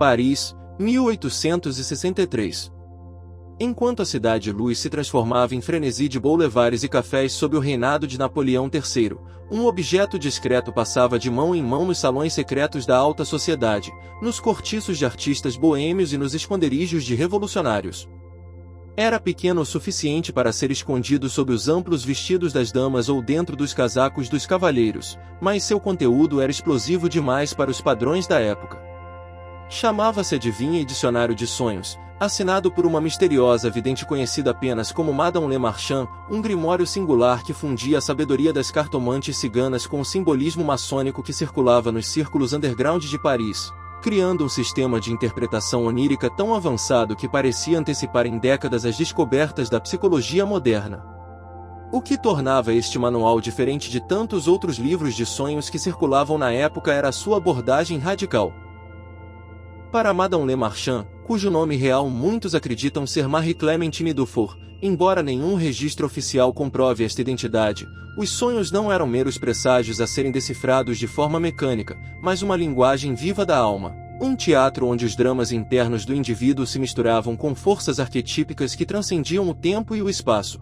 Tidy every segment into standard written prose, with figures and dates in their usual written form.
Paris, 1863. Enquanto a Cidade-Luz se transformava em frenesi de boulevares e cafés sob o reinado de Napoleão III, um objeto discreto passava de mão em mão nos salões secretos da alta sociedade, nos cortiços de artistas boêmios e nos esconderijos de revolucionários. Era pequeno o suficiente para ser escondido sob os amplos vestidos das damas ou dentro dos casacos dos cavalheiros, mas seu conteúdo era explosivo demais para os padrões da época. Chamava-se Adivinha e Dicionário de Sonhos, assinado por uma misteriosa vidente conhecida apenas como Madame Le Marchand, um grimório singular que fundia a sabedoria das cartomantes ciganas com o simbolismo maçônico que circulava nos círculos underground de Paris, criando um sistema de interpretação onírica tão avançado que parecia antecipar em décadas as descobertas da psicologia moderna. O que tornava este manual diferente de tantos outros livros de sonhos que circulavam na época era a sua abordagem radical. Para Madame Le Marchand, cujo nome real muitos acreditam ser Marie Clémentine Dufour, embora nenhum registro oficial comprove esta identidade, os sonhos não eram meros presságios a serem decifrados de forma mecânica, mas uma linguagem viva da alma, um teatro onde os dramas internos do indivíduo se misturavam com forças arquetípicas que transcendiam o tempo e o espaço.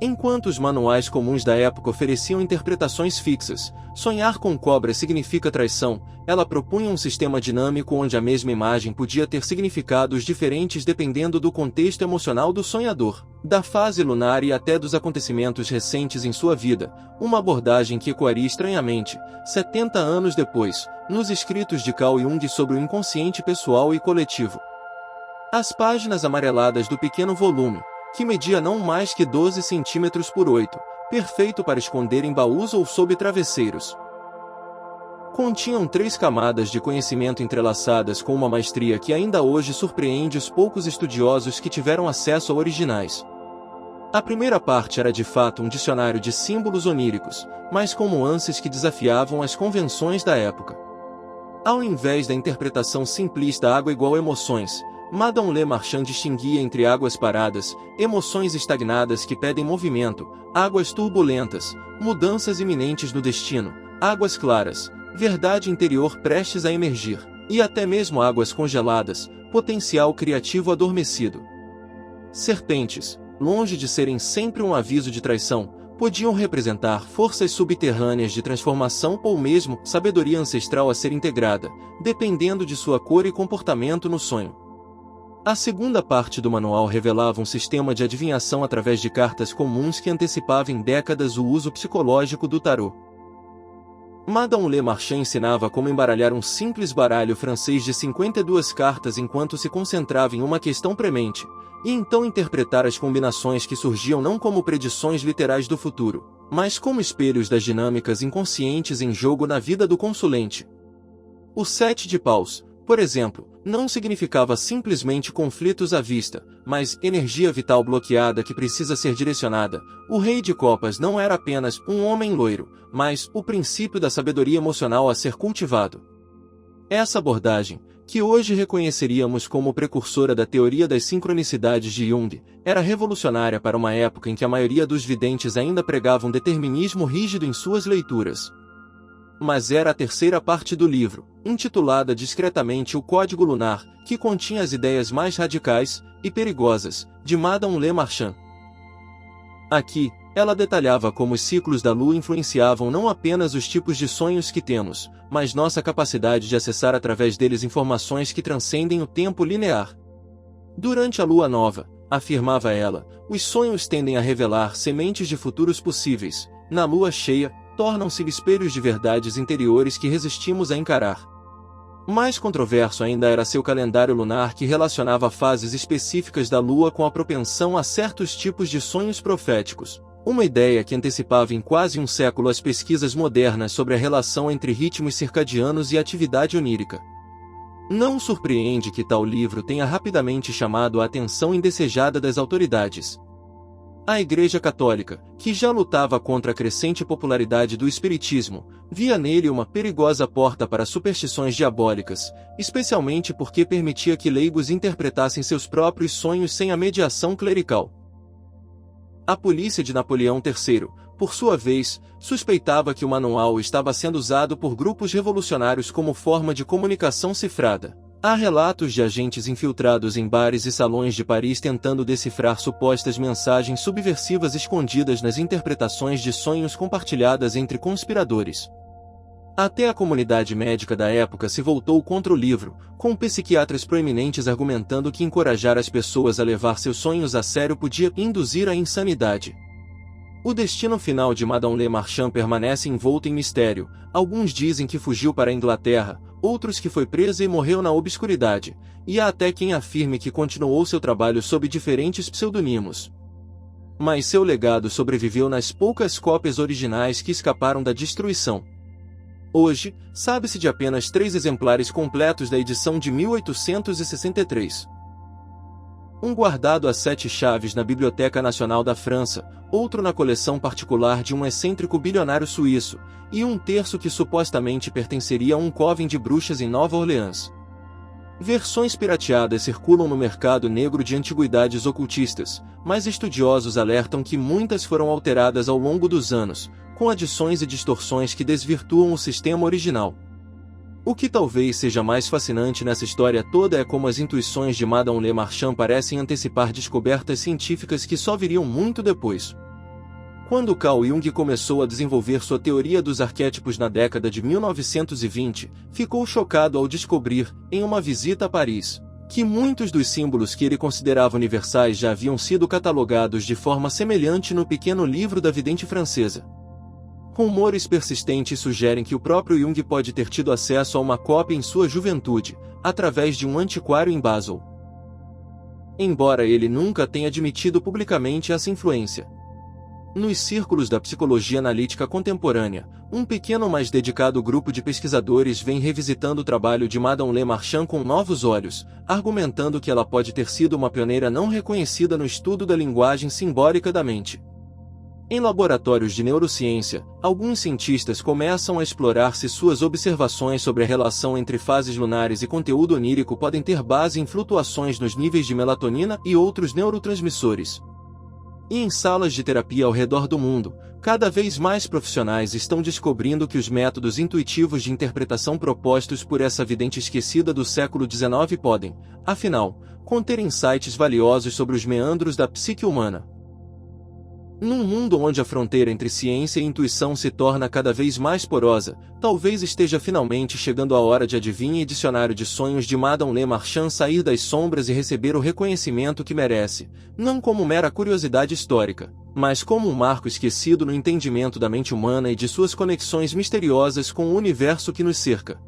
Enquanto os manuais comuns da época ofereciam interpretações fixas, sonhar com cobra significa traição, ela propunha um sistema dinâmico onde a mesma imagem podia ter significados diferentes dependendo do contexto emocional do sonhador, da fase lunar e até dos acontecimentos recentes em sua vida, uma abordagem que ecoaria estranhamente, 70 anos depois, nos escritos de Carl Jung sobre o inconsciente pessoal e coletivo. As páginas amareladas do pequeno volume, que media não mais que 12 centímetros por 8, perfeito para esconder em baús ou sob travesseiros. Continham 3 camadas de conhecimento entrelaçadas com uma maestria que ainda hoje surpreende os poucos estudiosos que tiveram acesso a originais. A primeira parte era de fato um dicionário de símbolos oníricos, mas com nuances que desafiavam as convenções da época. Ao invés da interpretação simplista água igual emoções, Madame Le Marchand distinguia entre águas paradas, emoções estagnadas que pedem movimento, águas turbulentas, mudanças iminentes no destino, águas claras, verdade interior prestes a emergir, e até mesmo águas congeladas, potencial criativo adormecido. Serpentes, longe de serem sempre um aviso de traição, podiam representar forças subterrâneas de transformação ou mesmo sabedoria ancestral a ser integrada, dependendo de sua cor e comportamento no sonho. A segunda parte do manual revelava um sistema de adivinhação através de cartas comuns que antecipava em décadas o uso psicológico do tarô. Madame Le Marchand ensinava como embaralhar um simples baralho francês de 52 cartas enquanto se concentrava em uma questão premente, e então interpretar as combinações que surgiam não como predições literais do futuro, mas como espelhos das dinâmicas inconscientes em jogo na vida do consulente. O 7 de paus, por exemplo, não significava simplesmente conflitos à vista, mas energia vital bloqueada que precisa ser direcionada. O rei de copas não era apenas um homem loiro, mas o princípio da sabedoria emocional a ser cultivado. Essa abordagem, que hoje reconheceríamos como precursora da teoria das sincronicidades de Jung, era revolucionária para uma época em que a maioria dos videntes ainda pregavam determinismo rígido em suas leituras. Mas era a terceira parte do livro, intitulada discretamente O Código Lunar, que continha as ideias mais radicais e perigosas de Madame Le Marchand. Aqui, ela detalhava como os ciclos da Lua influenciavam não apenas os tipos de sonhos que temos, mas nossa capacidade de acessar através deles informações que transcendem o tempo linear. Durante a Lua Nova, afirmava ela, os sonhos tendem a revelar sementes de futuros possíveis. Na Lua Cheia, tornam-se espelhos de verdades interiores que resistimos a encarar. Mais controverso ainda era seu calendário lunar que relacionava fases específicas da Lua com a propensão a certos tipos de sonhos proféticos, uma ideia que antecipava em quase um século as pesquisas modernas sobre a relação entre ritmos circadianos e atividade onírica. Não surpreende que tal livro tenha rapidamente chamado a atenção indesejada das autoridades. A Igreja Católica, que já lutava contra a crescente popularidade do espiritismo, via nele uma perigosa porta para superstições diabólicas, especialmente porque permitia que leigos interpretassem seus próprios sonhos sem a mediação clerical. A polícia de Napoleão III, por sua vez, suspeitava que o manual estava sendo usado por grupos revolucionários como forma de comunicação cifrada. Há relatos de agentes infiltrados em bares e salões de Paris tentando decifrar supostas mensagens subversivas escondidas nas interpretações de sonhos compartilhadas entre conspiradores. Até a comunidade médica da época se voltou contra o livro, com psiquiatras proeminentes argumentando que encorajar as pessoas a levar seus sonhos a sério podia induzir à insanidade. O destino final de Madame Le Marchand permanece envolto em mistério. Alguns dizem que fugiu para a Inglaterra, outros que foi presa e morreu na obscuridade, e há até quem afirme que continuou seu trabalho sob diferentes pseudonimos. Mas seu legado sobreviveu nas poucas cópias originais que escaparam da destruição. Hoje, sabe-se de apenas 3 exemplares completos da edição de 1863. Um guardado a 7 chaves na Biblioteca Nacional da França, outro na coleção particular de um excêntrico bilionário suíço, e um terço que supostamente pertenceria a um coven de bruxas em Nova Orleans. Versões pirateadas circulam no mercado negro de antiguidades ocultistas, mas estudiosos alertam que muitas foram alteradas ao longo dos anos, com adições e distorções que desvirtuam o sistema original. O que talvez seja mais fascinante nessa história toda é como as intuições de Madame Le Marchand parecem antecipar descobertas científicas que só viriam muito depois. Quando Carl Jung começou a desenvolver sua teoria dos arquétipos na década de 1920, ficou chocado ao descobrir, em uma visita a Paris, que muitos dos símbolos que ele considerava universais já haviam sido catalogados de forma semelhante no pequeno livro da vidente francesa. Rumores persistentes sugerem que o próprio Jung pode ter tido acesso a uma cópia em sua juventude, através de um antiquário em Basel. Embora ele nunca tenha admitido publicamente essa influência. Nos círculos da psicologia analítica contemporânea, um pequeno mas dedicado grupo de pesquisadores vem revisitando o trabalho de Madame Le Marchand com novos olhos, argumentando que ela pode ter sido uma pioneira não reconhecida no estudo da linguagem simbólica da mente. Em laboratórios de neurociência, alguns cientistas começam a explorar se suas observações sobre a relação entre fases lunares e conteúdo onírico podem ter base em flutuações nos níveis de melatonina e outros neurotransmissores. E em salas de terapia ao redor do mundo, cada vez mais profissionais estão descobrindo que os métodos intuitivos de interpretação propostos por essa vidente esquecida do século XIX podem, afinal, conter insights valiosos sobre os meandros da psique humana. Num mundo onde a fronteira entre ciência e intuição se torna cada vez mais porosa, talvez esteja finalmente chegando a hora de Adivinha e Dicionário de Sonhos de Madame Le Marchand sair das sombras e receber o reconhecimento que merece, não como mera curiosidade histórica, mas como um marco esquecido no entendimento da mente humana e de suas conexões misteriosas com o universo que nos cerca.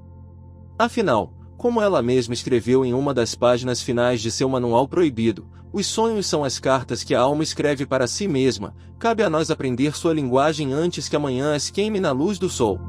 Afinal, como ela mesma escreveu em uma das páginas finais de seu Manual Proibido, os sonhos são as cartas que a alma escreve para si mesma, cabe a nós aprender sua linguagem antes que amanhã as queime na luz do sol.